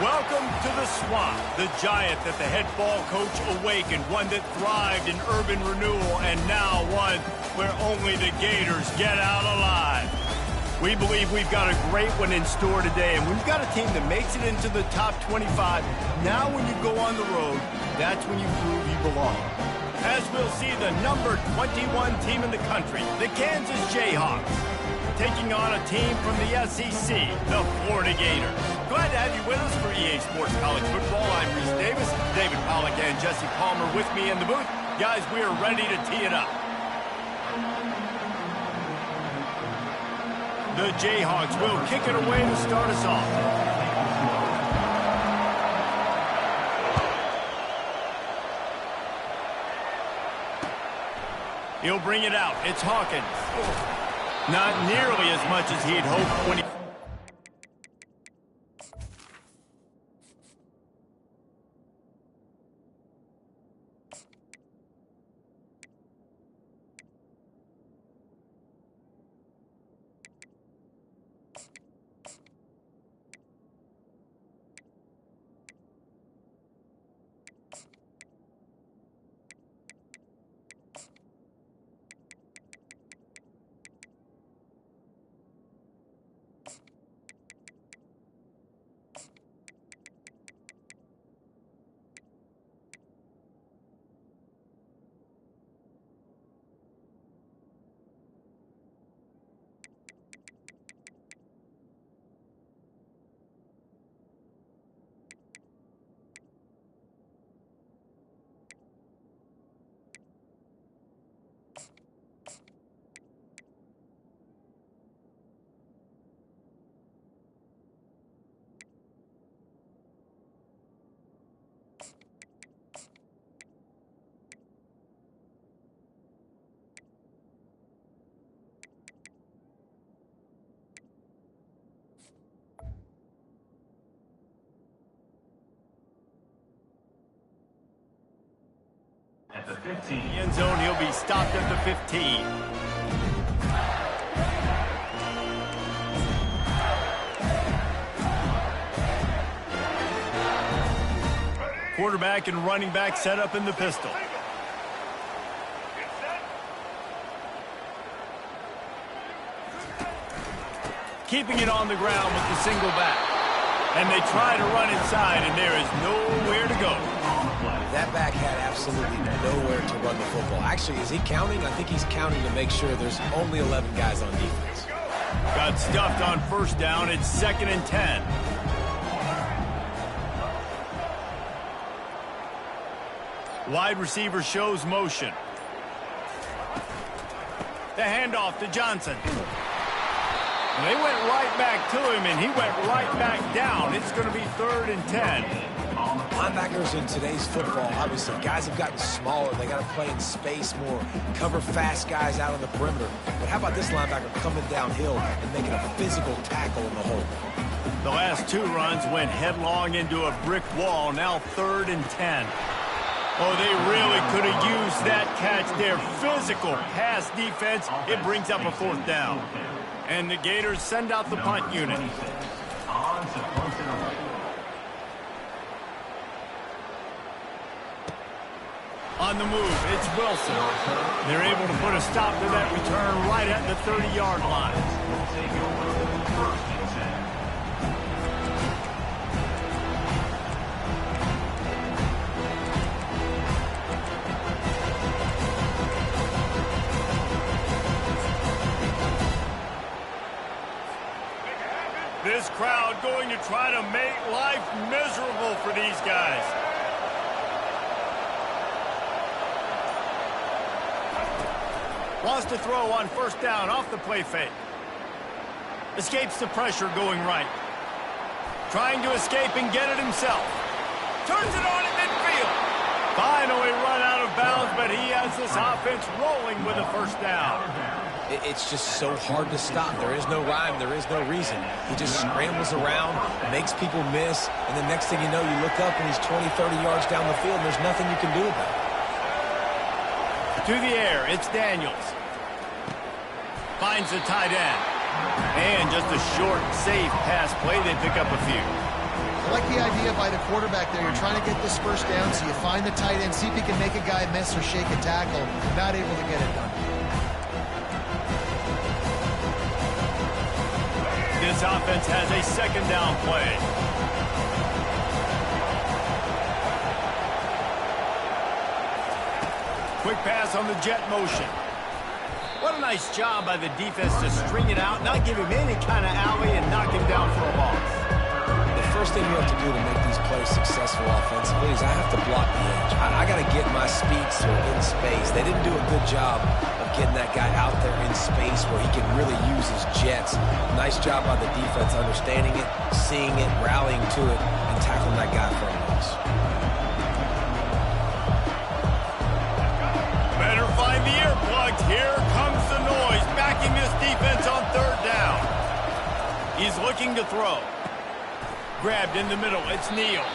Welcome to the Swamp, the giant that the head ball coach awakened, one that thrived in urban renewal, and now one where only the Gators get out alive. We believe we've got a great one in store today, and we've got a team that makes it into the top 25. Now when you go on the road, that's when you prove you belong. As we'll see the number 21 team in the country, the Kansas Jayhawks, taking on a team from the SEC, the Florida Gators. Glad to have you with us for EA Sports College Football. I'm Reese Davis, David Pollack and Jesse Palmer with me in the booth. Guys, we are ready to tee it up. The Jayhawks will kick it away to start us off. He'll bring it out. It's Hawkins. Not nearly as much as he'd hoped when he... At the 15. End zone, he'll be stopped at the 15. Quarterback and running back set up in the pistol. Keeping it on the ground with the single back. And they try to run inside, and there is nowhere to go. That back had absolutely nowhere to run the football. Actually, is he counting? I think he's counting to make sure there's only 11 guys on defense. Got stuffed on first down. It's 2nd and 10. Wide receiver shows motion. The handoff to Johnson. And they went right back to him, and he went right back down. It's going to be 3rd and 10. Linebackers in today's football, obviously, guys have gotten smaller. They got to play in space more, cover fast guys out on the perimeter. But how about this linebacker coming downhill and making a physical tackle in the hole? The last 2 runs went headlong into a brick wall, now 3rd and 10. Oh, they really could have used that catch there. Physical pass defense, it brings up a 4th down. And the Gators send out the punt unit. On the move, it's Wilson. They're able to put a stop to that return right at the 30-yard line. This crowd going to try to make life miserable for these guys. Wants to throw on 1st down off the play fake. Escapes the pressure going right. Trying to escape and get it himself. Turns it on at midfield. Finally run out of bounds, but he has this offense rolling with a 1st down. It's just so hard to stop. There is no rhyme. There is no reason. He just scrambles around, makes people miss, and the next thing you know, you look up and he's 20, 30 yards down the field, and there's nothing you can do about it. To the air, it's Daniels. Finds the tight end. And just a short, safe pass play. They pick up a few. I like the idea by the quarterback there. You're trying to get this 1st down, so you find the tight end, see if he can make a guy miss or shake a tackle. Not able to get it done. This offense has a 2nd down play. Quick pass on the jet motion. What a nice job by the defense to string it out, not give him any kind of alley, and knock him down for a loss. The first thing you have to do to make these plays successful offensively is I have to block the edge. I got to get my speedster in space. They didn't do a good job of getting that guy out there in space where he can really use his jets. Nice job by the defense understanding it, seeing it, rallying to it, and tackling that guy for a loss. Better find the earplugs. Here comes the noise, backing this defense on 3rd down. He's looking to throw. Grabbed in the middle, it's Neal.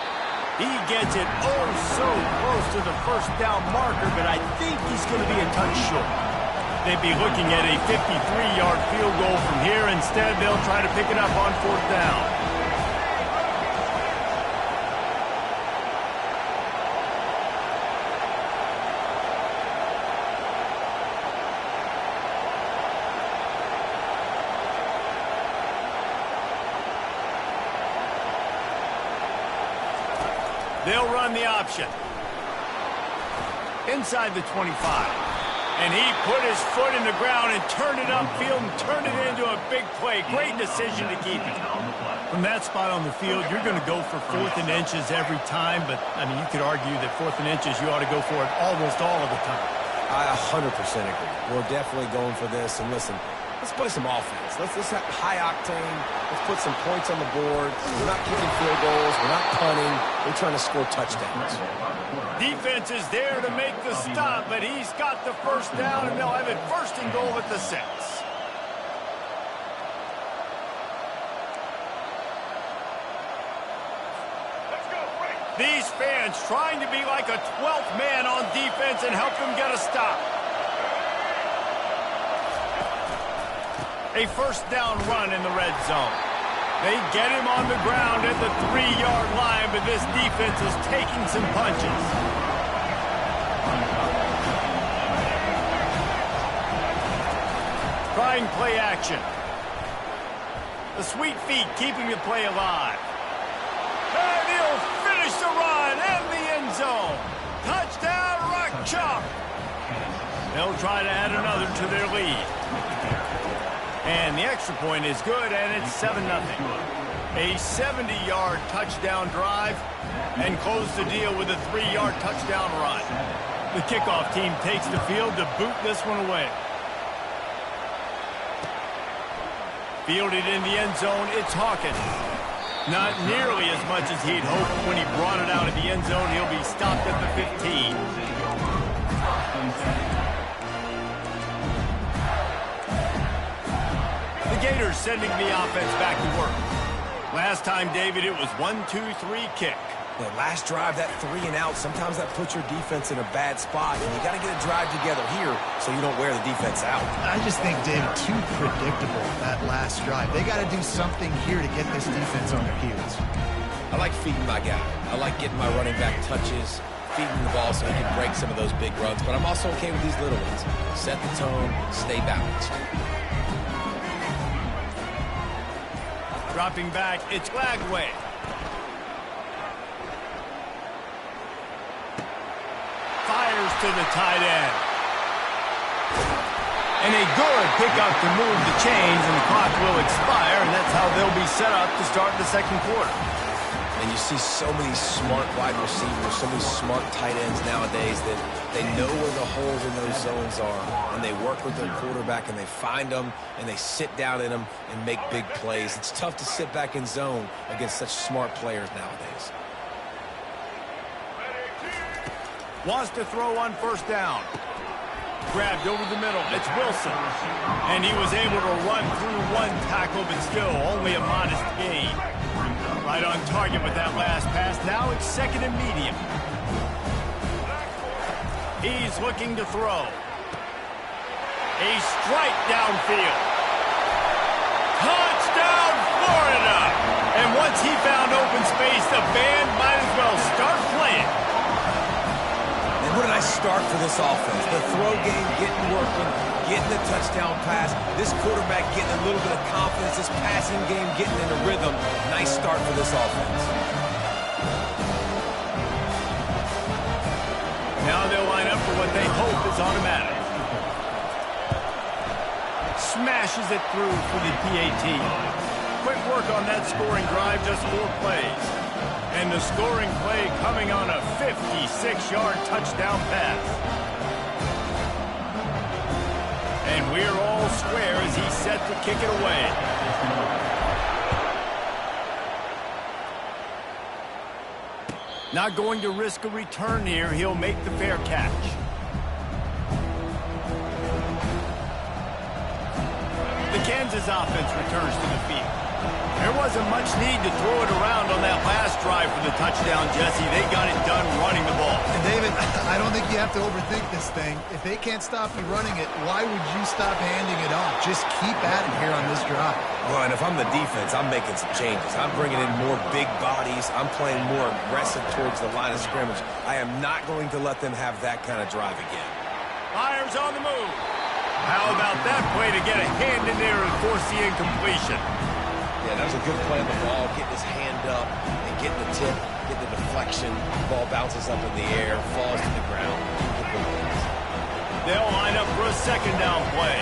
He gets it oh so close to the 1st down marker, but I think he's going to be a touch short. They'd be looking at a 53-yard field goal from here. Instead, they'll try to pick it up on 4th down. They'll run the option. Inside the 25. And he put his foot in the ground and turned it upfield and turned it into a big play. Great decision to keep it. From that spot on the field, you're going to go for 4th and inches every time. But, I mean, you could argue that 4th and inches, you ought to go for it almost all of the time. I 100% agree. We're definitely going for this. And listen, let's play some offense. Let's have high octane. Let's put some points on the board. We're not kicking field goals. We're not punting. We're trying to score touchdowns. Defense is there to make the stop, but he's got the 1st down, and they'll have it 1st and goal at the 6. These fans trying to be like a 12th man on defense and help them get a stop. A 1st down run in the red zone. They get him on the ground at the 3-yard line, but this defense is taking some punches. Trying play action. The sweet feet keeping the play alive. And he'll finish the run and the end zone. Touchdown, Rock Chalk. They'll try to add another to their lead. And the extra point is good, and it's 7-0. A 70-yard touchdown drive, and close the deal with a 3-yard touchdown run. The kickoff team takes the field to boot this one away. Fielded in the end zone, it's Hawkins. Not nearly as much as he'd hoped when he brought it out of the end zone. He'll be stopped at the 15. The Gators sending the offense back to work. Last time, David, it was 1-2-3 kick. The last drive, that 3 and out, sometimes that puts your defense in a bad spot, and you got to get a drive together here so you don't wear the defense out. I just think, David, too predictable, that last drive. They got to do something here to get this defense on their heels. I like feeding my guy. I like getting my running back touches, feeding the ball so he can break some of those big runs, but I'm also okay with these little ones. Set the tone, stay balanced. Dropping back, it's Lagway. Fires to the tight end. And a good pickup to move the chains, and the clock will expire, and that's how they'll be set up to start the second quarter. And you see so many smart wide receivers, so many smart tight ends nowadays that they know where the holes in those zones are, and they work with their quarterback, and they find them, and they sit down in them and make big plays. It's tough to sit back in zone against such smart players nowadays. Wants to throw on first down. Grabbed over the middle. It's Wilson. And he was able to run through one tackle, but still only a modest gain. Right on target with that last pass. Now it's second and medium. He's looking to throw. A strike downfield. Touchdown, Florida! And once he found open space, the band might as well start playing. And what did I start for this offense? The throw game getting working, getting the touchdown pass. This quarterback getting a little bit of confidence. This passing game getting in a rhythm. Nice start for this offense. Now they'll line up for what they hope is automatic. Smashes it through for the PAT. Quick work on that scoring drive, just 4 plays. And the scoring play coming on a 56-yard touchdown pass. And we're all square as he's set to kick it away. Not going to risk a return here. He'll make the fair catch. The Kansas offense returns to the field. There wasn't much need to throw it around on that last drive for the touchdown, Jesse. They got it done running the ball. And David, I don't think you have to overthink this thing. If they can't stop you running it, why would you stop handing it off? Just keep at it here on this drive. Well, and if I'm the defense, I'm making some changes. I'm bringing in more big bodies. I'm playing more aggressive towards the line of scrimmage. I am not going to let them have that kind of drive again. Fires on the move. How about that play to get a hand in there and force the incompletion? Yeah, that was a good play on the ball, getting his hand up and getting the tip, getting the deflection. The ball bounces up in the air, falls to the ground. They'll line up for a second down play.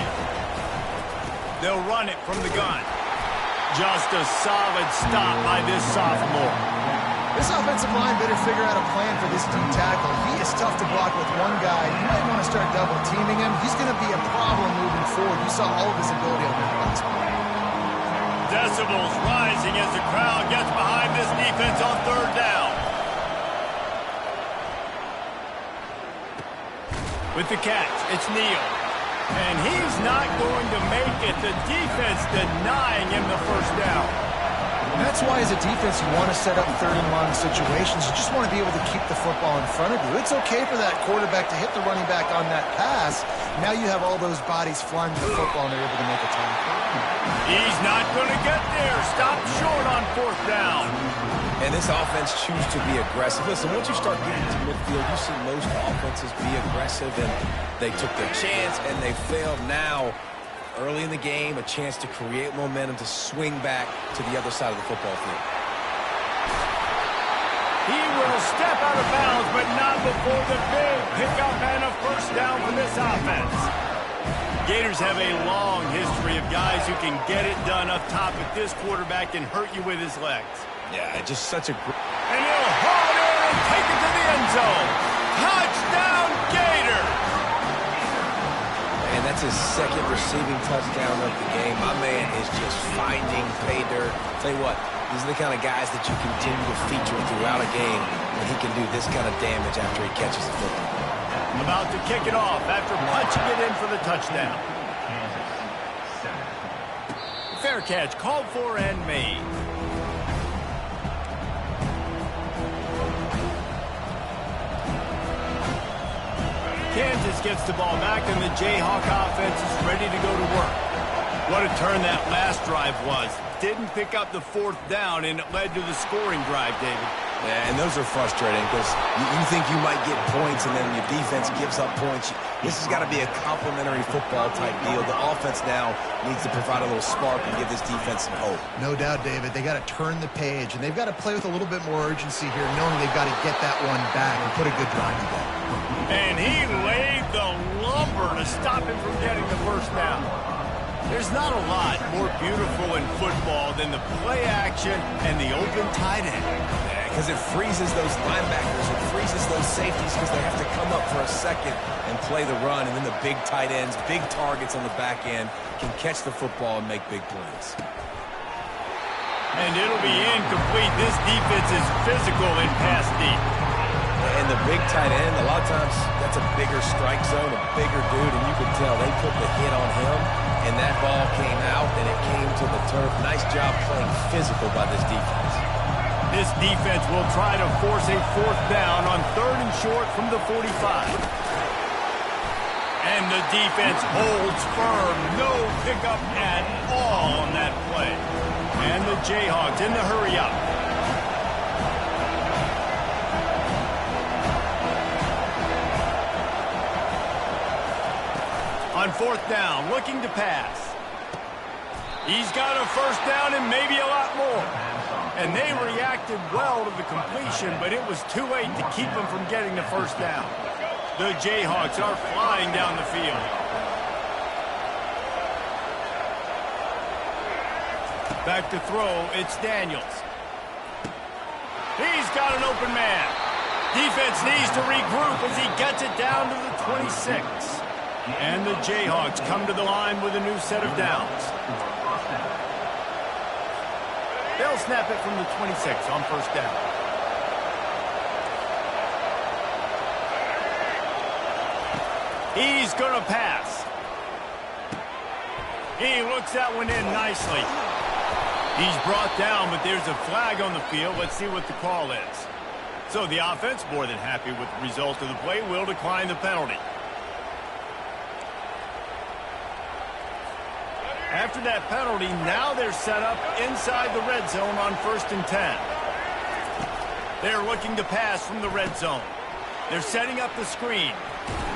They'll run it from the gun. Just a solid stop by this sophomore. This offensive line better figure out a plan for this deep tackle. He is tough to block with one guy. You might want to start double teaming him. He's going to be a problem moving forward. You saw all of his ability on that last play. Decibels rising as the crowd gets behind this defense on third down. With the catch, it's Neal. And he's not going to make it. The defense denying him the first down. That's why as a defense you want to set up third and long situations. You just want to be able to keep the football in front of you. It's okay for that quarterback to hit the running back on that pass. Now you have all those bodies flying to the football and they're able to make a tackle. He's not going to get there. Stop short on fourth down. And this offense chooses to be aggressive. Listen, once you start getting to midfield, you see most offenses be aggressive, and they took their chance and they failed. Now, early in the game, a chance to create momentum to swing back to the other side of the football field. He will step out of bounds, but not before the big pickup and a first down for this offense. Gators have a long history of guys who can get it done up top, but this quarterback can hurt you with his legs. Yeah, just such a... And he'll haul it in and take it to the end zone. Touchdown, Gators! And that's his second receiving touchdown of the game. My man is just finding pay dirt. Tell you what, These are the kind of guys that you continue to feature throughout a game when he can do this kind of damage after he catches the football. About to kick it off after punching it in for the touchdown. Fair catch called for and made. Kansas gets the ball back, and the Jayhawk offense is ready to go to work. What a turn that last drive was. Didn't pick up the fourth down, and it led to the scoring drive, David. Yeah, and those are frustrating because you think you might get points, and then your defense gives up points. This has got to be a complementary football-type deal. The offense now needs to provide a little spark and give this defense some hope. No doubt, David. They got to turn the page, and they've got to play with a little bit more urgency here, knowing they've got to get that one back and put a good drive together. And he laid the lumber to stop him from getting the first down. There's not a lot more beautiful in football than the play action and the open tight end. Because it freezes those linebackers, it freezes those safeties because they have to come up for a second and play the run, and then the big tight ends, big targets on the back end can catch the football and make big plays. And it'll be incomplete. This defense is physical in pass deep. And the big tight end, a lot of times that's a bigger strike zone, a bigger dude, and you can tell they put the hit on him, and that ball came out, and it came to the turf. Nice job playing physical by this defense. This defense will try to force a fourth down on 3rd and short from the 45. And the defense holds firm. No pickup at all on that play. And the Jayhawks in the hurry up. On 4th down, looking to pass. He's got a first down and maybe a lot more. And they reacted well to the completion, but it was too late to keep them from getting the first down. The Jayhawks are flying down the field. Back to throw, it's Daniels. He's got an open man. Defense needs to regroup as he gets it down to the 26. And the Jayhawks come to the line with a new set of downs. They'll snap it from the 26 on first down. He's going to pass. He looks that one in nicely. He's brought down, but there's a flag on the field. Let's see what the call is. So the offense, more than happy with the result of the play, will decline the penalty. After that penalty, now they're set up inside the red zone on 1st and 10. They're looking to pass from the red zone. They're setting up the screen.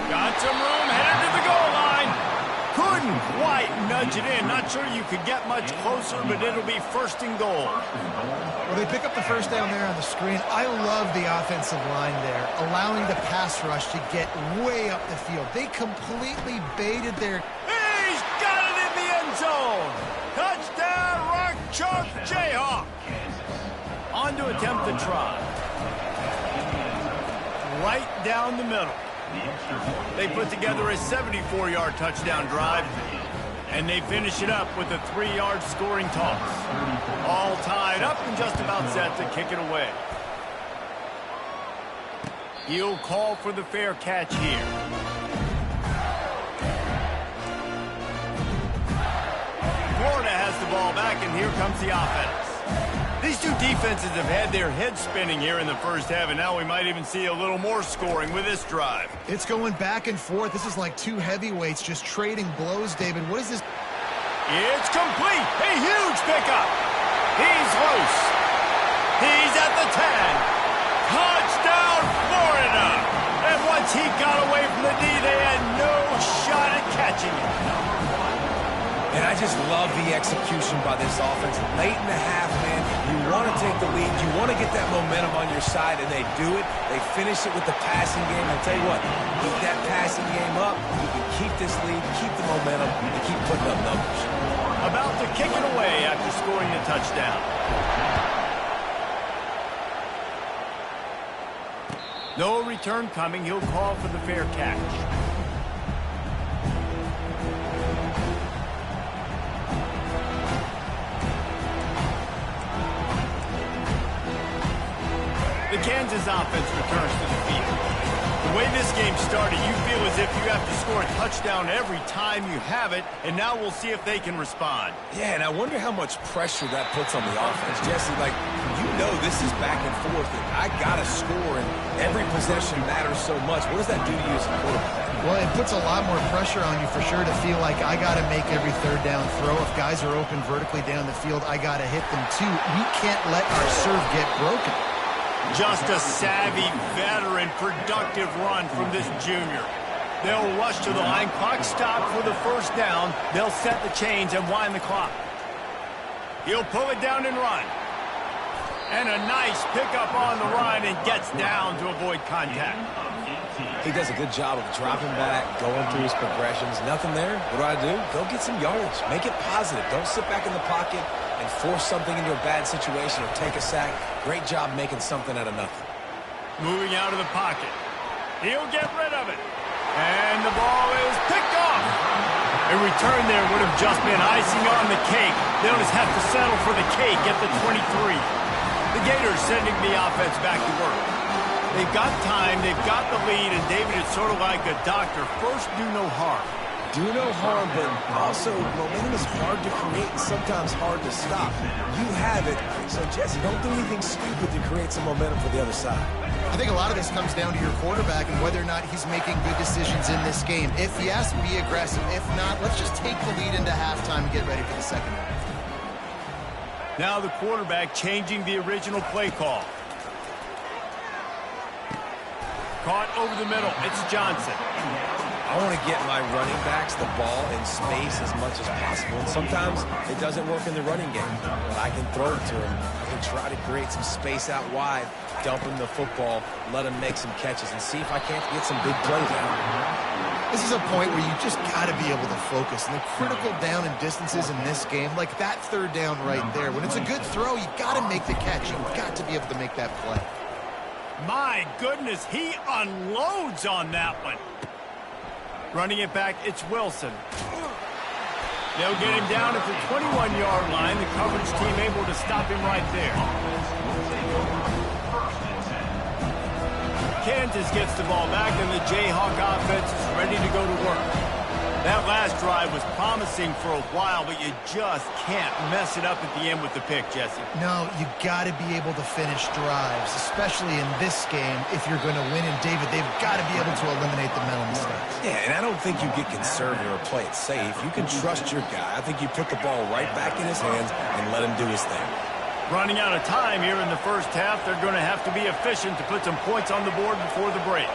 Got some room, headed to the goal line. Couldn't quite nudge it in. Not sure you could get much closer, but it'll be 1st and goal. Well, they pick up the first down there on the screen. I love the offensive line there, allowing the pass rush to get way up the field. They completely baited their... He's got it in the end zone. Touchdown, Rock Chalk Jayhawk. On to attempt the try. Right down the middle. They put together a 74-yard touchdown drive, and they finish it up with a 3-yard scoring toss. All tied up and just about set to kick it away. He'll call for the fair catch here. Florida has the ball back, and here comes the offense. These two defenses have had their heads spinning here in the first half, and now we might even see a little more scoring with this drive. It's going back and forth. This is like two heavyweights just trading blows, David. What is this? It's complete. A huge pickup. He's loose. He's at the 10. Touchdown, Florida. And once he got away from the D, they had no shot at catching it. And I just love the execution by this offense. Late in the half, man, you want to take the lead. You want to get that momentum on your side, and they do it. They finish it with the passing game. I'll tell you what, keep that passing game up. You can keep this lead, keep the momentum, and keep putting up numbers. About to kick it away after scoring the touchdown. No return coming. He'll call for the fair catch. The Kansas offense returns to the field. The way this game started, you feel as if you have to score a touchdown every time you have it, and now we'll see if they can respond. Yeah, and I wonder how much pressure that puts on the offense. Jesse, like, you know this is back and forth, and I got to score, and every possession matters so much. What does that do to you as a quarterback? Well, it puts a lot more pressure on you for sure to feel like I got to make every third down throw. If guys are open vertically down the field, I got to hit them too. We can't let our serve get broken. Just a savvy, veteran, productive run from this junior. They'll rush to the line. Clock stopped for the first down. They'll set the chains and wind the clock. He'll pull it down and run. And a nice pickup on the run and gets down to avoid contact. He does a good job of dropping back, going through his progressions. Nothing there. What do? Go get some yardage. Make it positive. Don't sit back in the pocket and force something into a bad situation or take a sack. Great job making something out of nothing. Moving out of the pocket. He'll get rid of it. And the ball is picked off. A return there would have just been icing on the cake. They'll just have to settle for the cake at the 23. The Gators sending the offense back to work. They've got time, they've got the lead, and David, it's sort of like a doctor. First, do no harm. Do no harm, but also momentum is hard to create and sometimes hard to stop. You have it, so Jesse, don't do anything stupid to create some momentum for the other side. I think a lot of this comes down to your quarterback and whether or not he's making good decisions in this game. If yes, be aggressive. If not, let's just take the lead into halftime and get ready for the second half. Now the quarterback changing the original play call. Caught over the middle. It's Johnson. I want to get my running backs the ball in space as much as possible. And sometimes it doesn't work in the running game. But I can throw it to him. I can try to create some space out wide, dump him the football, let him make some catches, and see if I can't get some big plays out. This is a point where you just got to be able to focus. And the critical down and distances in this game, like that third down right there, when it's a good throw, you got to make the catch. You've got to be able to make that play. My goodness, he unloads on that one. Running it back, it's Wilson. They'll get him down at the 21-yard line. The coverage team able to stop him right there. Kansas gets the ball back, and the Jayhawk offense is ready to go to work. That last drive was promising for a while, but you just can't mess it up at the end with the pick, Jesse. No, you got to be able to finish drives, especially in this game if you're going to win. And David, they've got to be able to eliminate the mental mistakes. Yeah, and I don't think you get conservative or play it safe. You can trust your guy. I think you put the ball right back in his hands and let him do his thing. Running out of time here in the first half, they're going to have to be efficient to put some points on the board before the break.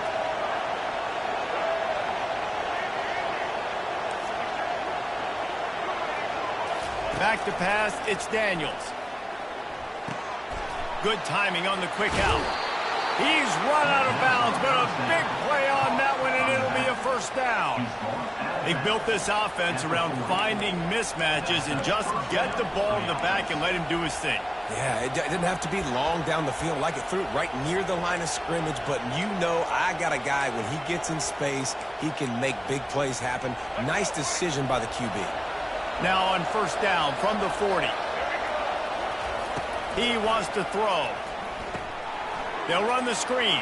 Back to pass, it's Daniels. Good timing on the quick out. He's run out of bounds, but a big play on that one, and it'll be a first down. They built this offense around finding mismatches and just get the ball in the back and let him do his thing. Yeah, it didn't have to be long down the field. Like it threw it right near the line of scrimmage, but you know I got a guy, when he gets in space, he can make big plays happen. Nice decision by the QB. Now on first down from the 40. He wants to throw. They'll run the screen.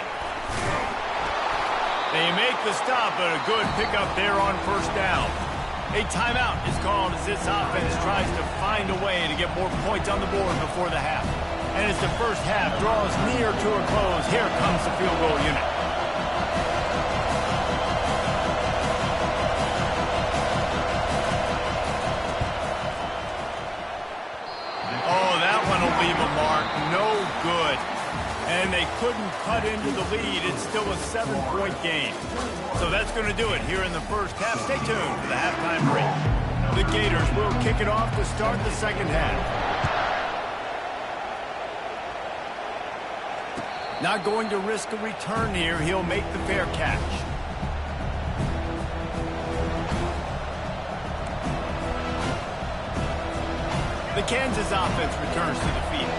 They make the stop, but a good pickup there on first down. A timeout is called as this offense tries to find a way to get more points on the board before the half. And as the first half draws near to a close, here comes the field goal unit. Oh, that one will leave a mark. No good. And they couldn't cut into the lead. It's still a 7-point game. So that's going to do it here in the first half. Stay tuned for the halftime break. The Gators will kick it off to start the second half. Not going to risk a return here. He'll make the fair catch. The Kansas offense returns to the field.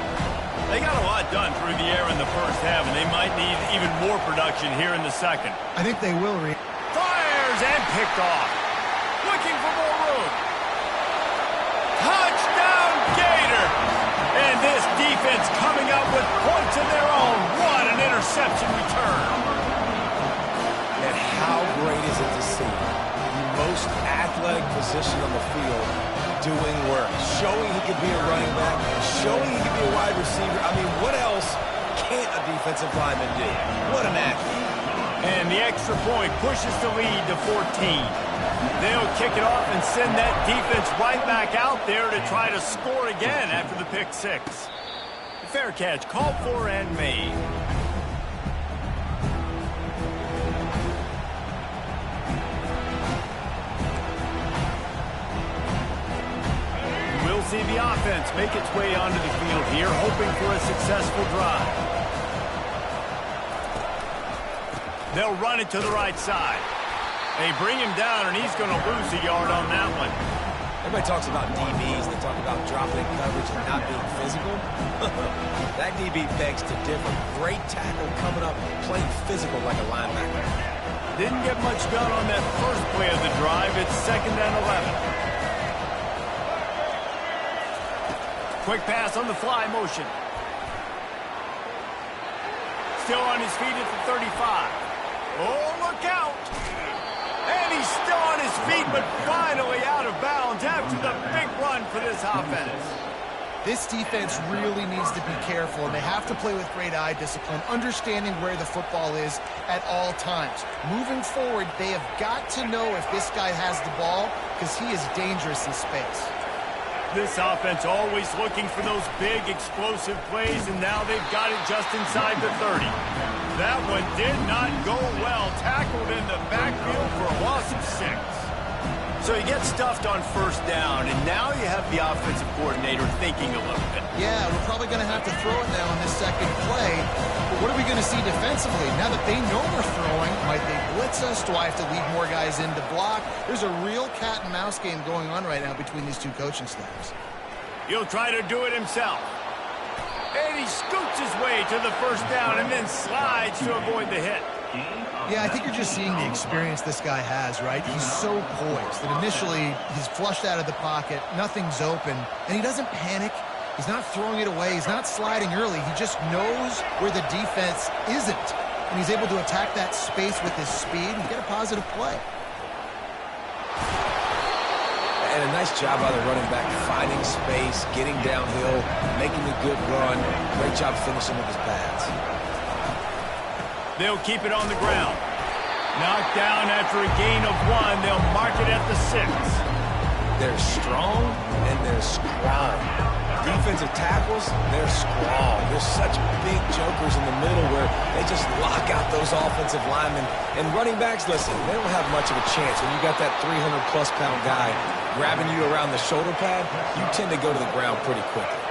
They got a lot done through the air in the first half, and they might need even more production here in the second. I think they will. Fires and picked off. Looking for more room. Touchdown, Gator! And this defense coming up with points of their own. What an interception return. And how great is it to see the most athletic position on the field doing work, showing he could be a running back, showing he could be a wide receiver. I mean, what else can't a defensive lineman do? What an athlete. And the extra point pushes the lead to 14. They'll kick it off and send that defense right back out there to try to score again after the pick six. Fair catch, called for and made. We'll see the offense make its way onto the field here, hoping for a successful drive. They'll run it to the right side. They bring him down, and he's going to lose a yard on that one. Everybody talks about DBs. They talk about dropping coverage and not being physical. That DB begs to differ. Great tackle coming up, playing physical like a linebacker. Didn't get much done on that first play of the drive. It's 2nd and 11. Quick pass on the fly motion. Still on his feet at the 35. Oh, look out! And he's still on his feet, but finally out of bounds after the big run for this offense. This defense really needs to be careful, and they have to play with great eye discipline, understanding where the football is at all times. Moving forward, they have got to know if this guy has the ball, because he is dangerous in space. This offense always looking for those big, explosive plays, and now they've got it just inside the 30. That one did not go well. Tackled in the backfield for a loss of 6. So he gets stuffed on first down, and now you have the offensive coordinator thinking a little bit. Yeah, we're probably going to have to throw it now on this second play. But what are we going to see defensively? Now that they know we're throwing, might they blitz us? Do I have to leave more guys in to block? There's a real cat and mouse game going on right now between these two coaching staffs. He'll try to do it himself. And he scoots his way to the first down and then slides to avoid the hit. Yeah, I think you're just seeing the experience this guy has, right? He's so poised that initially he's flushed out of the pocket, nothing's open, and he doesn't panic. He's not throwing it away. He's not sliding early. He just knows where the defense isn't, and he's able to attack that space with his speed and get a positive play. And a nice job by the running back, finding space, getting downhill, making a good run. Great job finishing with his pads. They'll keep it on the ground. Knocked down after a gain of 1. They'll mark it at the 6. They're strong and they're strong. Defensive tackles, they're strong. They're such big jokers in the middle where they just lock out those offensive linemen. And running backs, listen, they don't have much of a chance. When you got that 300-plus pound guy grabbing you around the shoulder pad, you tend to go to the ground pretty quickly.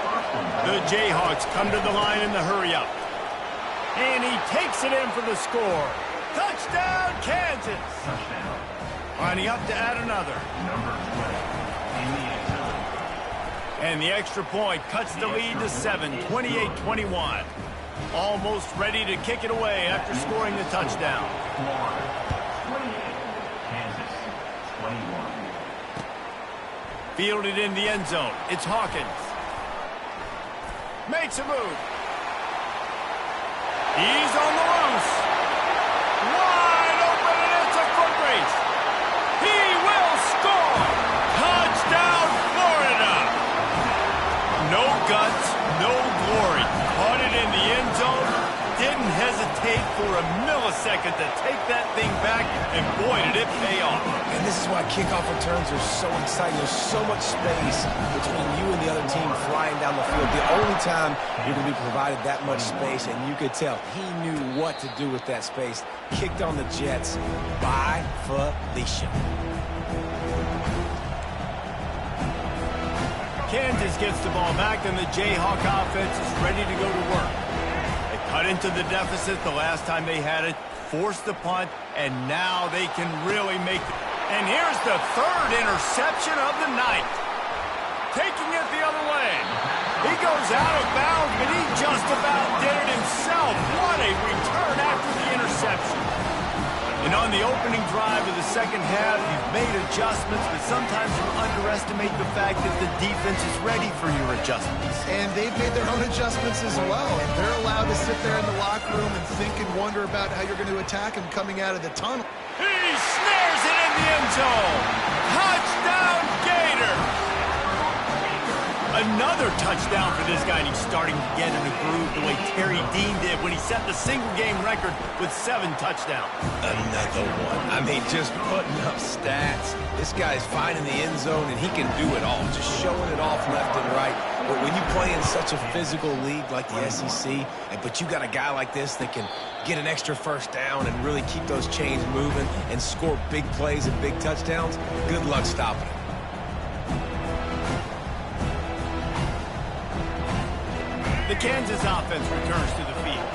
The Jayhawks come to the line in the hurry-up. And he takes it in for the score. Touchdown, Kansas! Touchdown. Lining up to add another. Number 12. In the end zone. And the extra point cuts the lead to 7, 28-21. Almost ready to kick it away after scoring the touchdown. Florida, 28. Kansas, 21. Fielded in the end zone. It's Hawkins. Makes a move. He's on the loose. Wide open, and it's a foot race. He will score. Touchdown, Florida. No guts, no glory. Caught it in the end zone. Didn't hesitate for a millisecond to take that thing back, and boy, did it pay off. And this is why kickoff returns are so exciting. There's so much space between you and the other team flying down the field. The only time you're going to be provided that much space, and you could tell he knew what to do with that space. Kicked on the Jets by Felicia. Kansas gets the ball back, and the Jayhawk offense is ready to go to work. They cut into the deficit the last time they had it, forced the punt, and now they can really make it. And here's the 3rd interception of the night. Taking it the other way. He goes out of bounds, but he just about did it himself. What a return after the interception. And on the opening drive of the second half, you've made adjustments, but sometimes you underestimate the fact that the defense is ready for your adjustments. And they've made their own adjustments as well. And they're allowed to sit there in the locker room and think and wonder about how you're going to attack them coming out of the tunnel. He snares it in the end zone. Touchdown, Gators! Another touchdown for this guy, and he's starting to get in the groove the way Terry Dean did when he set the single-game record with 7 touchdowns. Another one. I mean, just putting up stats. This guy's finding the end zone, and he can do it all, just showing it off left and right. But when you play in such a physical league like the SEC, but you got a guy like this that can get an extra first down and really keep those chains moving and score big plays and big touchdowns, good luck stopping him. The Kansas offense returns to the field.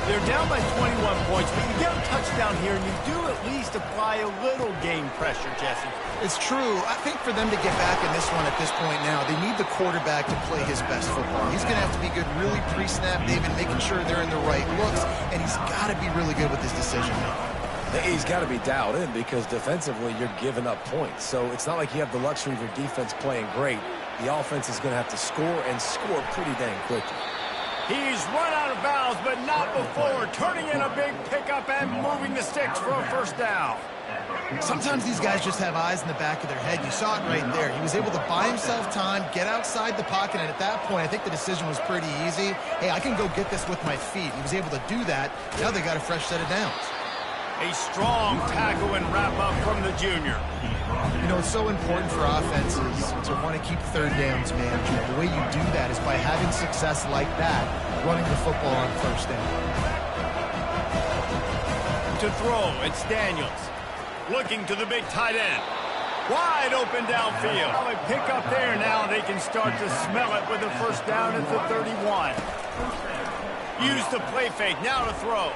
They're down by 21 points, but you get a touchdown here, and you do at least apply a little game pressure, Jesse. It's true. I think for them to get back in this one at this point now, they need the quarterback to play his best football. He's going to have to be good really pre-snap, David, making sure they're in the right looks, and he's got to be really good with his decision-making. He's got to be dialed in because defensively you're giving up points. So it's not like you have the luxury of your defense playing great. The offense is going to have to score and score pretty dang quickly. He's run out of bounds, but not before turning in a big pickup and moving the sticks for a first down. Sometimes these guys just have eyes in the back of their head. You saw it right there. He was able to buy himself time, get outside the pocket, and at that point, I think the decision was pretty easy. Hey, I can go get this with my feet. He was able to do that. Now they got a fresh set of downs. A strong tackle and wrap-up from the junior. You know, it's so important for offenses to want to keep third downs manageable. The way you do that is by having success like that, running the football on first down. To throw, it's Daniels. Looking to the big tight end. Wide open downfield. A pick up there now. They can start to smell it with a first down at the 31. Use the play fake. Now to throw.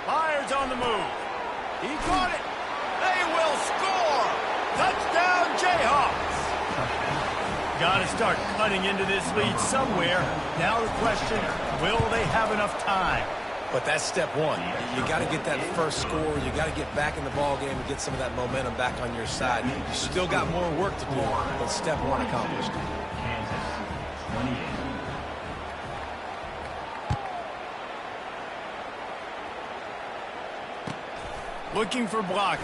Myers on the move. He caught it. They will score. Touchdown, Jayhawks. Got to start cutting into this lead somewhere. Now the question, will they have enough time? But that's step one. You got to get that first score. You got to get back in the ball game and get some of that momentum back on your side. You still got more work to do, but step one accomplished. Kansas, 28. Looking for blockers.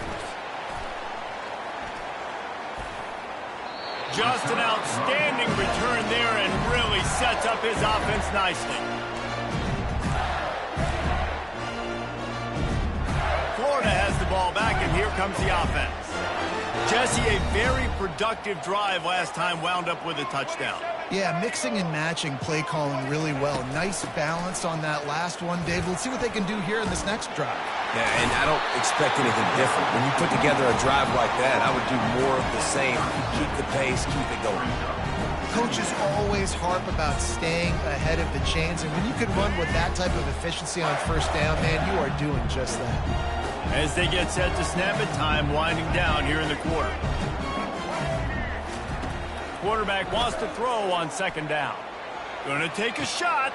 Just an outstanding return there and really sets up his offense nicely. Florida has the ball back, and here comes the offense. Jesse, a very productive drive last time wound up with a touchdown. Yeah, mixing and matching play calling really well. Nice balance on that last one, Dave. Let's see what they can do here in this next drive. Yeah, and I don't expect anything different. When you put together a drive like that, I would do more of the same. Keep the pace, keep it going. Coaches always harp about staying ahead of the chains, and when you can run with that type of efficiency on first down, man, you are doing just that. As they get set to snap it, time winding down here in the quarter. Quarterback wants to throw on second down. Gonna take a shot.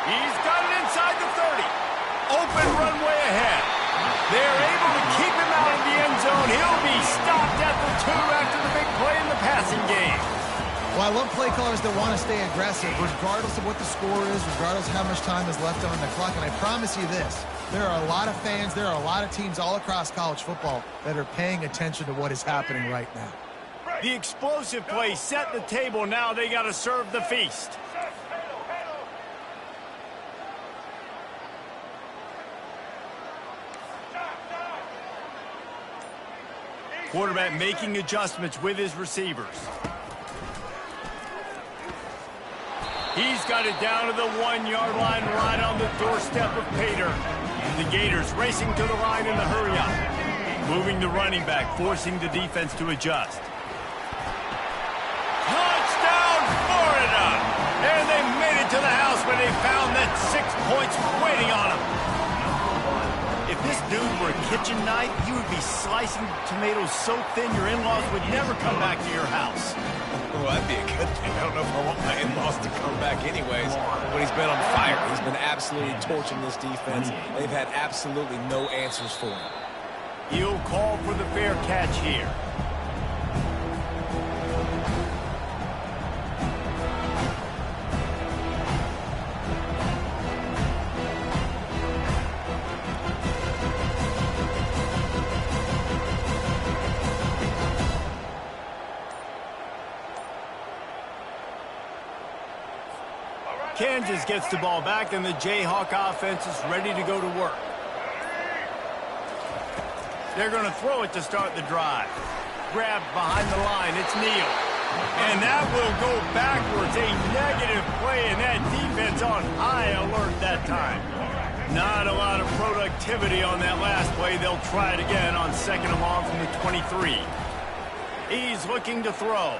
He's got it inside the 30. Open runway ahead. They're able to keep him out of the end zone. He'll be stopped at the 2 after the big play in the passing game. Well, I love play callers that want to stay aggressive, regardless of what the score is, regardless of how much time is left on the clock. And I promise you this, there are a lot of fans, there are a lot of teams all across college football that are paying attention to what is happening right now. The explosive play set the table. Now they got to serve the feast. Quarterback making adjustments with his receivers. He's got it down to the 1-yard line, right on the doorstep of Pater. The Gators racing to the line in the hurry-up. Moving the running back, forcing the defense to adjust. Touchdown, Florida! And they made it to the house, but they found that 6 points waiting on them. If this dude were a kitchen knife, you would be slicing tomatoes so thin your in-laws would never come back to your house. Well, that'd be a good thing. I don't know if I want my in-laws to come back anyways, but he's been on fire. He's been absolutely torching this defense. They've had absolutely no answers for him. He'll call for the fair catch here. Kansas gets the ball back, and the Jayhawk offense is ready to go to work. They're going to throw it to start the drive. Grabbed behind the line. It's Neal. And that will go backwards. A negative play, and that defense on high alert that time. Not a lot of productivity on that last play. They'll try it again on second and long from the 23. He's looking to throw.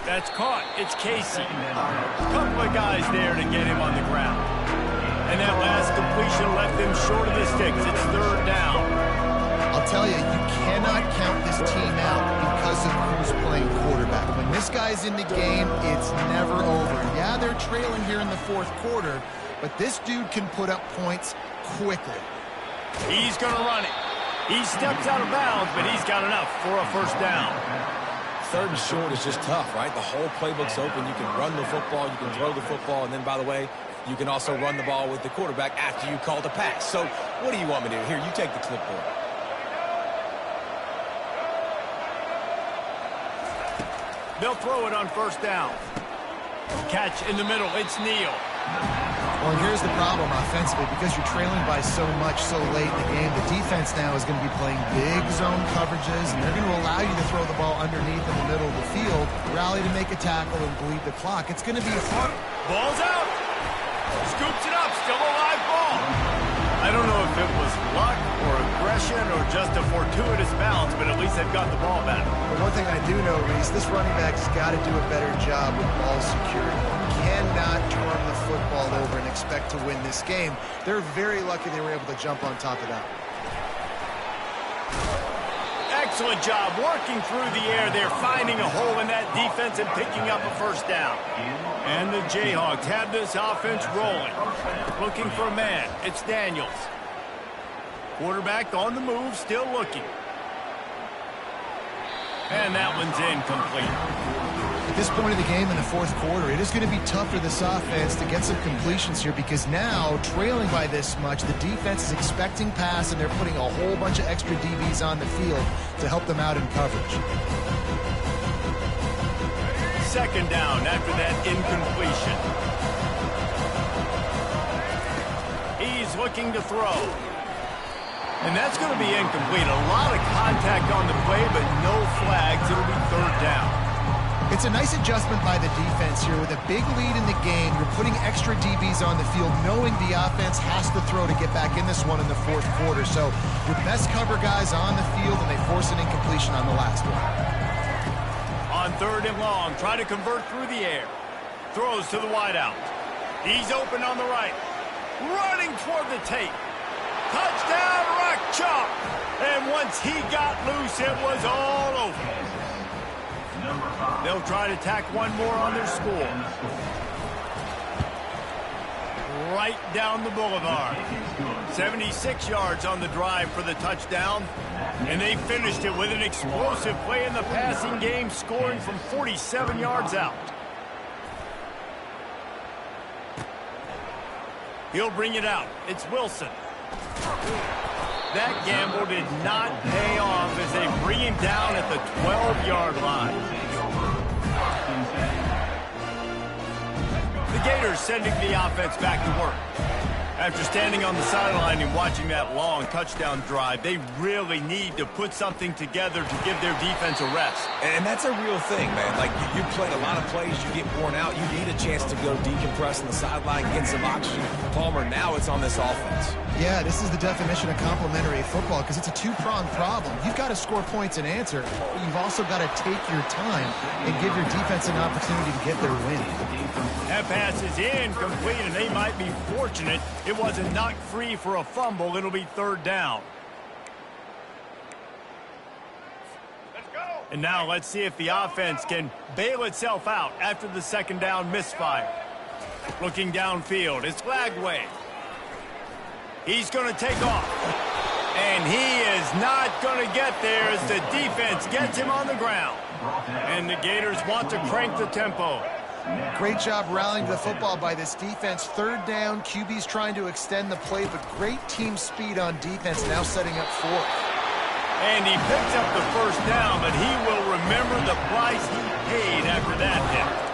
That's caught. It's Casey. A couple of guys there to get him on the ground. And that last completion left him short of the sticks. It's third down. I'll tell you, you cannot count this team out because of who's playing quarterback. When this guy's in the game, it's never over. Yeah, they're trailing here in the fourth quarter, but this dude can put up points quickly. He's going to run it. He steps out of bounds, but he's got enough for a first down. Third and short is just tough, right? The whole playbook's open. You can run the football, you can throw the football, and then, by the way, you can also run the ball with the quarterback after you call the pass. So what do you want me to do? Here, you take the clipboard. They'll throw it on first down. Catch in the middle. It's Neal. Well, here's the problem offensively. Because you're trailing by so much so late in the game, the defense now is going to be playing big zone coverages, and they're going to allow you to throw the ball underneath in the middle of the field, rally to make a tackle, and bleed the clock. It's going to be hard. Ball's out. Scoops it up. Still a live ball. I don't know if it was luck or aggression or just a fortuitous bounce, but at least they've got the ball back. But one thing I do know, Reese, this running back's got to do a better job with ball security. Cannot turn the football over and expect to win this game. They're very lucky they were able to jump on top of that. Excellent job working through the air there, finding a hole in that defense and picking up a first down. And the Jayhawks have this offense rolling. Looking for a man. It's Daniels. Quarterback on the move, still looking. And that one's incomplete. At this point of the game in the fourth quarter, it is going to be tough for this offense to get some completions here because now, trailing by this much, the defense is expecting pass, and they're putting a whole bunch of extra DBs on the field to help them out in coverage. Second down after that incompletion. He's looking to throw. And that's going to be incomplete. A lot of contact on the play, but no flags. It'll be third down. It's a nice adjustment by the defense here. With a big lead in the game, you're putting extra DBs on the field, knowing the offense has to throw to get back in this one in the fourth quarter. So your best cover guys on the field, and they force an incompletion on the last one. On third and long, try to convert through the air. Throws to the wideout. He's open on the right. Running toward the tape. Touchdown, Rock Chalk. And once he got loose, it was all over. They'll try to tack one more on their score. Right down the boulevard. 76 yards on the drive for the touchdown. And they finished it with an explosive play in the passing game, scoring from 47 yards out. He'll bring it out. It's Wilson. That gamble did not pay off as they bring him down at the 12-yard line. The Gators sending the offense back to work. After standing on the sideline and watching that long touchdown drive, they really need to put something together to give their defense a rest. And that's a real thing, man. Like, you played a lot of plays, you get worn out, you need a chance to go decompress on the sideline, get some oxygen. Palmer, now it's on this offense. Yeah, this is the definition of complementary football because it's a two-pronged problem. You've got to score points and answer, but you've also got to take your time and give your defense an opportunity to get their win. That pass is incomplete, and they might be fortunate it wasn't knocked free for a fumble. It'll be third down. And now let's see if the offense can bail itself out after the second down misfire. Looking downfield, it's Lagway. He's going to take off. And he is not going to get there as the defense gets him on the ground. And the Gators want to crank the tempo. Great job rallying to the football by this defense. Third down, QB's trying to extend the play, but great team speed on defense, now setting up fourth. And he picks up the first down, but he will remember the price he paid after that hit.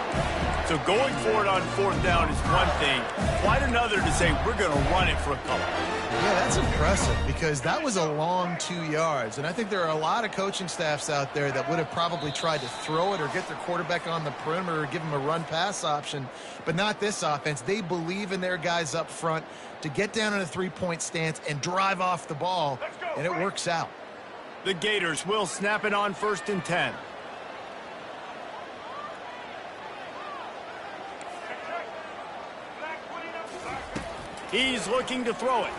So going for it on fourth down is one thing. Quite another to say we're going to run it for a couple. Yeah, that's impressive because that was a long 2 yards. And I think there are a lot of coaching staffs out there that would have probably tried to throw it or get their quarterback on the perimeter or give him a run-pass option. But not this offense. They believe in their guys up front to get down in a three-point stance and drive off the ball, and it works out. The Gators will snap it on 1st and 10. He's looking to throw it.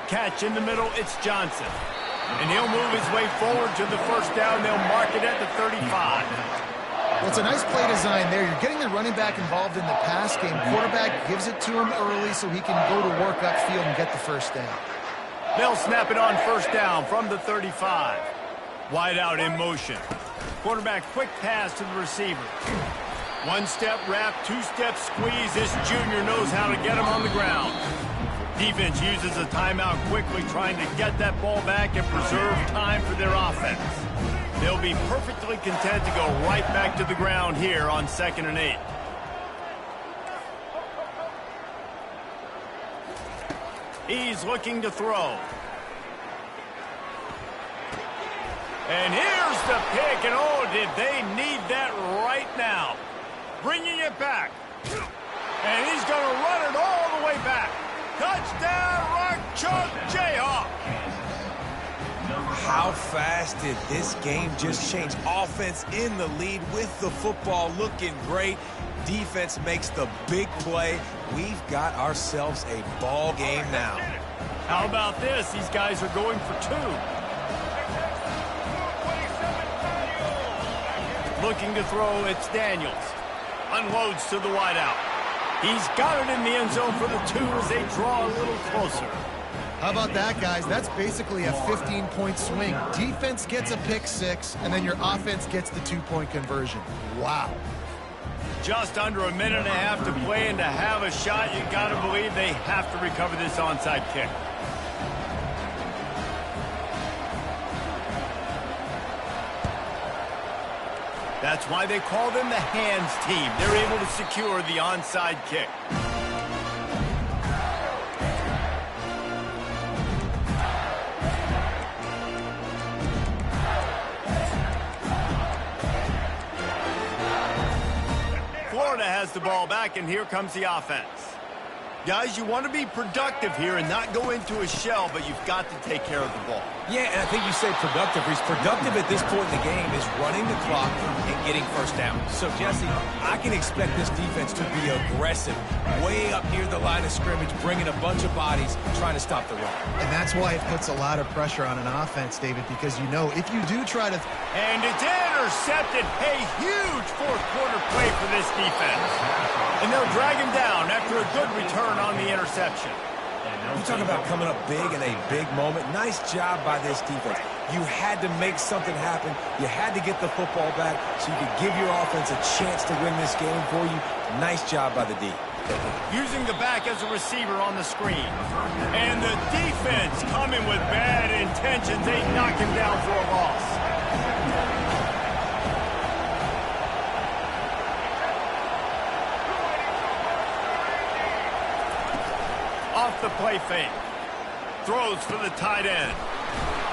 Catch in the middle, it's Johnson. And he'll move his way forward to the first down. They'll mark it at the 35. Well, it's a nice play design there. You're getting the running back involved in the pass game. Quarterback gives it to him early so he can go to work upfield and get the first down. They'll snap it on first down from the 35. Wide out in motion. Quarterback quick pass to the receiver. One-step wrap, two-step squeeze. This junior knows how to get him on the ground. Defense uses a timeout quickly, trying to get that ball back and preserve time for their offense. They'll be perfectly content to go right back to the ground here on 2nd and 8. He's looking to throw. And here's the pick, and oh, did they need that right now. Bringing it back. And he's going to run it all the way back. Touchdown, Rock Chalk Jayhawk. How fast did this game just change? Offense in the lead with the football, looking great. Defense makes the big play. We've got ourselves a ball game now. How about this? These guys are going for two. Looking to throw, it's Daniels. Unloads to the wideout. He's got it in the end zone for the two as they draw a little closer. How about that, guys? That's basically a 15-point swing. Defense gets a pick six, and then your offense gets the two-point conversion. Wow. Just under a minute and a half to play, and to have a shot, you got to believe they have to recover this onside kick. That's why they call them the hands team. They're able to secure the onside kick. Florida has the ball back, and here comes the offense. Guys, you want to be productive here and not go into a shell, but you've got to take care of the ball. Yeah, and I think you say productive. He's productive at this point in the game is running the clock and getting first down. So, Jesse, I can expect this defense to be aggressive, way up near the line of scrimmage, bringing a bunch of bodies, trying to stop the run. And that's why it puts a lot of pressure on an offense, David, because you know if you do try to... And it's intercepted. A huge fourth-quarter play for this defense. And they'll drag him down after a good return on the interception. You talk about coming up big in a big moment. Nice job by this defense. You had to make something happen. You had to get the football back so you could give your offense a chance to win this game for you. Nice job by the D. Using the back as a receiver on the screen. And the defense coming with bad intentions. They knock him down for a loss. Off the play fake. Throws for the tight end.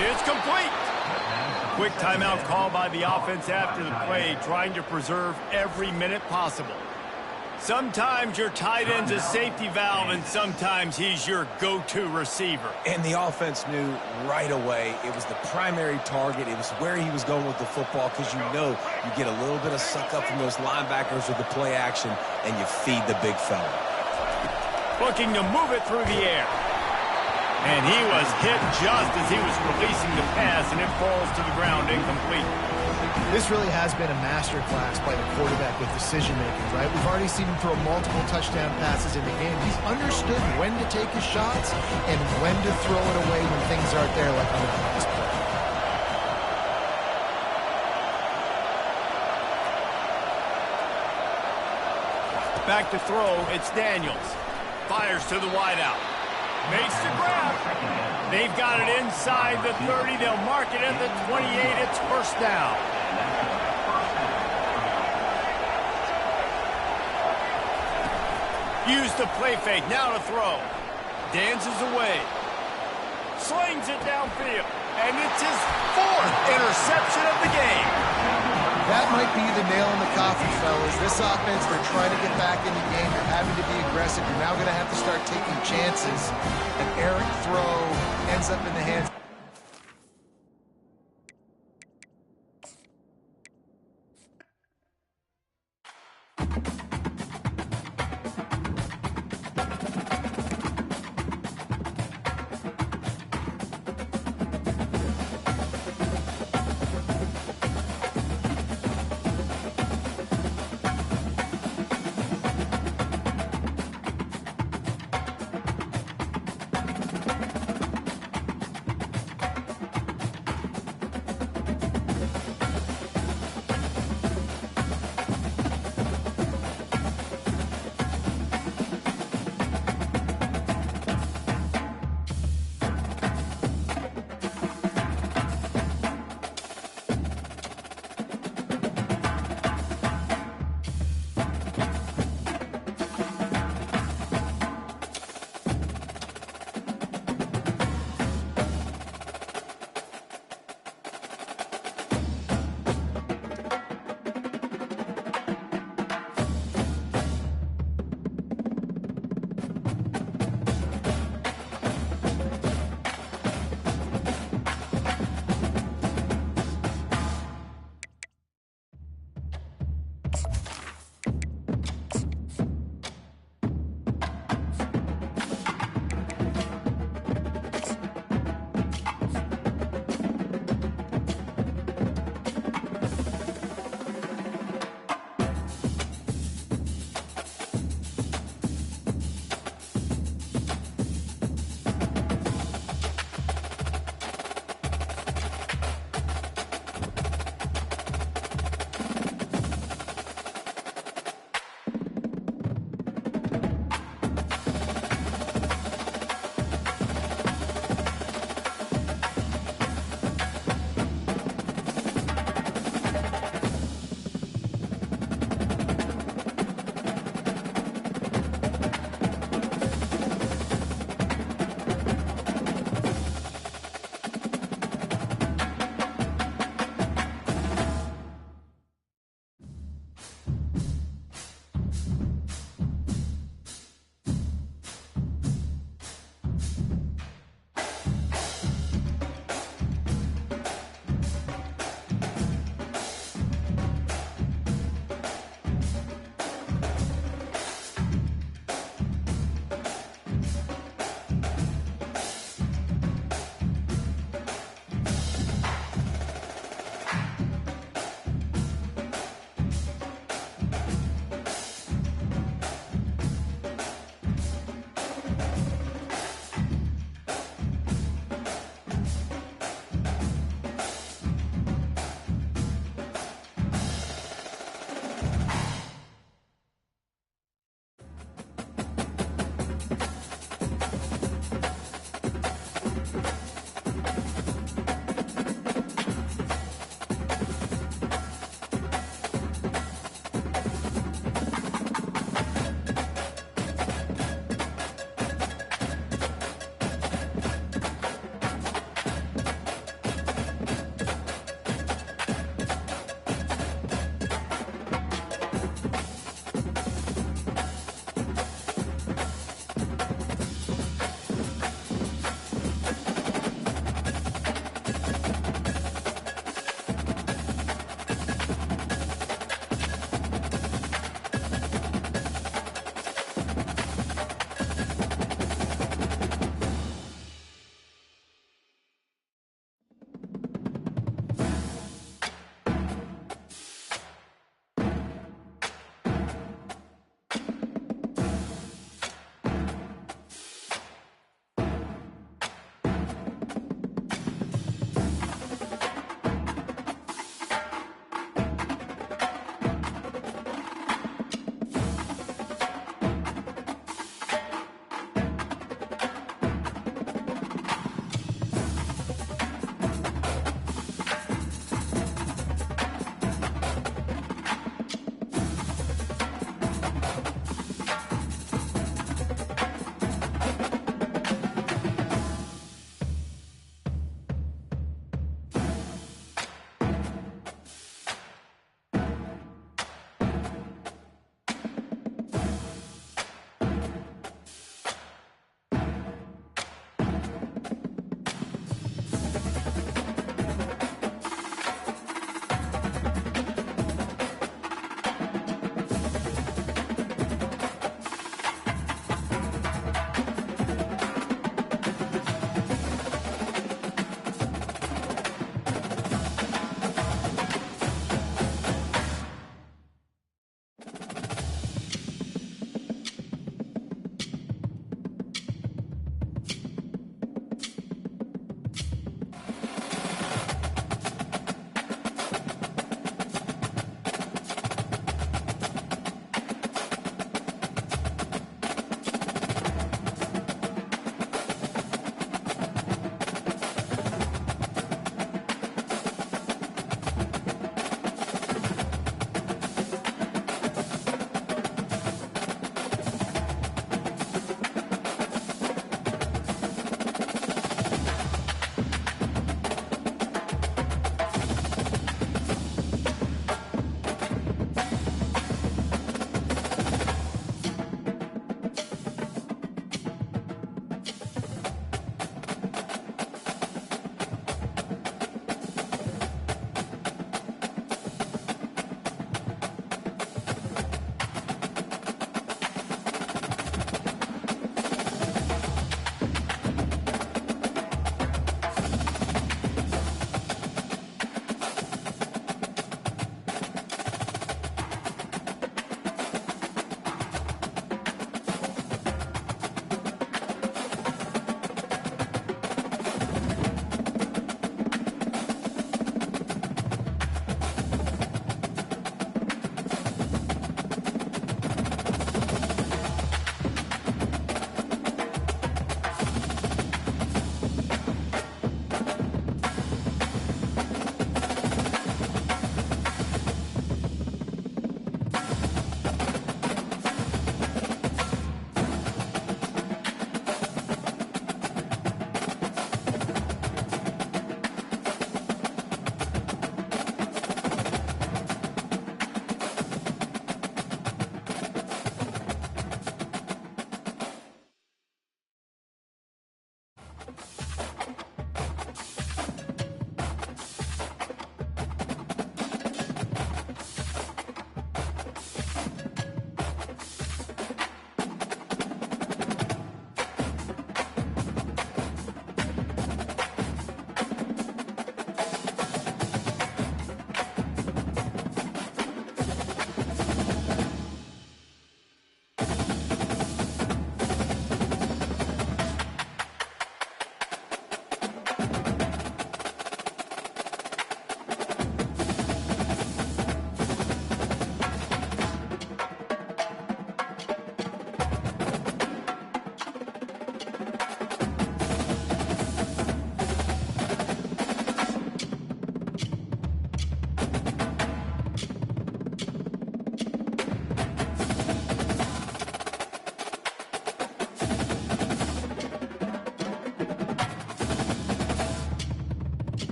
It's complete. Quick timeout call by the offense after the play, trying to preserve every minute possible. Sometimes your tight end's a safety valve, and sometimes he's your go-to receiver. And the offense knew right away it was the primary target. It was where he was going with the football, because you know you get a little bit of suck up from those linebackers with the play action, and you feed the big fella. Looking to move it through the air. And he was hit just as he was releasing the pass, and it falls to the ground incomplete. This really has been a masterclass by the quarterback with decision-making, right? We've already seen him throw multiple touchdown passes in the game. He's understood when to take his shots and when to throw it away when things aren't there, like on that last play. Back to throw, it's Daniels. Fires to the wideout. Makes the grab. They've got it inside the 30. They'll mark it at the 28. It's first down. Use the play fake. Now to throw. Dances away. Slings it downfield. And it's his 4th interception of the game. That might be the nail in the coffin, fellas. This offense, they're trying to get back in the game. They're having to be aggressive. You're now going to have to start taking chances. An errant throw ends up in the hands